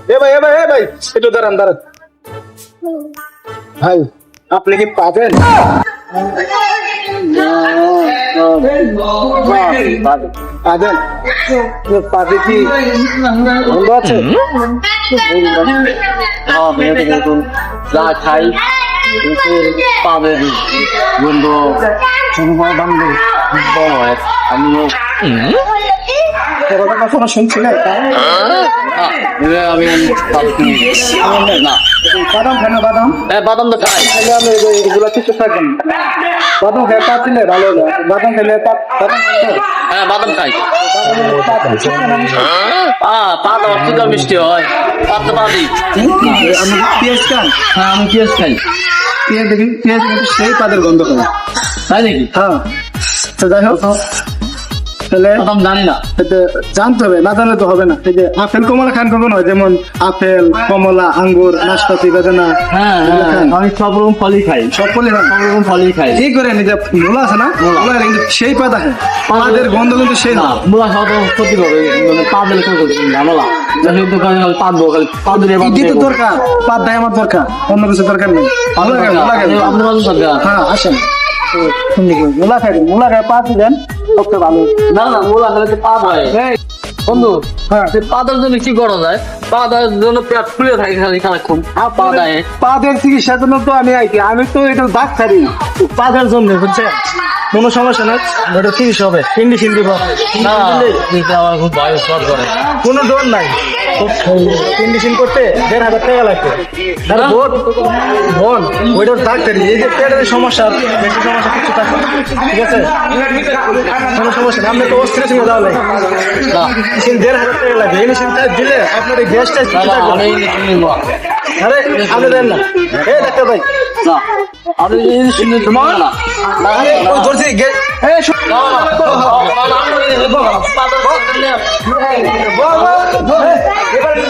ভাই একটু দাঁড়ান ভাই, আপনি কি পাবেন? পাবেন? পাবে কি বন্ধ আছে? যা খাই পাবেন বন্ধু আমিও কখনো শুনছিলেন? আমি না বাদাম খান না? বাদাম বাদাম তো খাই। খেলে আমি এগুলো কিছু থাকবেন না। বাদাম খেয়ে পাচ্ছিলে ভালো না, বাদাম খেলে বাদাম হ্যাঁ বাদাম খাই। পাতা অত্যন্ত মিষ্টি হয়। পাতা পাবি আমি পেঁয়াজ খান। হ্যাঁ আমি পেঁয়াজ খাই। পেঁয়াজ দেখি, পেঁয়াজ কিন্তু সেই পাদের গন্ধ করে। তাই নাকি? হ্যাঁ, তো যাই হোক, তাহলে বাদাম জানি না। এতে জানতে হবে, না জানলে তো হবে না। এই যে আপেল কমলা খান কখন হয়, যেমন আপেল, কমলা, আঙ্গুর, নাশপাতি, বেদানা, হ্যাঁ এগুলো খান। আমি সব রকম ফলই খাই। সব ফলই খান। সব রকম ফলই খাই। এই করে নিজে মূলা আছে না, মূলা কিন্তু সেই পাতা খায়, পাদের গন্ধ কিন্তু সেই না। মুলা খাওয়া তো ক্ষতি করবে, মানে পা দিলে কেউ করবে ঝামেলা। পাতবো খালি পা দিলে ইডি তো দরকার, পাত দেয় আমার দরকার, অন্য কিছু দরকার নেই। মূলা খাই, মূলা খাই। আপনার ভালো দরকার। হ্যাঁ আসেন, মূলা খাই, মূলা খাই, পাত দিলেন সবচেয়ে ভালো। না না মুলা খেলে তো পাপ হয়। বন্ধু হ্যাঁ, পাতার জন্য কি করা যায়? পাতার জন্য পেট ফুলে থাকে খালি খানিক্ষণ। পা দেয় পাদের চিকিৎসার জন্য তো আমি আইছি, আমি তো এটা ডাক্তারি পাদের জন্য, বুঝছেন? কোনো সমস্যা নাই, এটা চিকিৎসা হবে, ইন্ডিশন দিব। না দিতে আমার খুব ভয় সব করে। কোনো ডর নাই, ইন্ডিশন করতে 1,500 টাকা লাগবে। আর বোন ওইটার ডাক্তারি, এই যে পেটের সমস্যা, পেটের সমস্যা কিছু থাকে, ঠিক আছে? কোনো সমস্যা না, আপনি তো অস্থির সঙ্গে যাওয়া লাগে, না 1,500 টাকা লাগবে। ইন্ডিশনটা দিলে আপনার এই গ্যাসটা না, না, আমি নিব আরে আপনি দেন না, এই ডাক্তার ভাই, না। আমি শুনে তোমার না আরে ওই ধরছি এই শোন, এবারে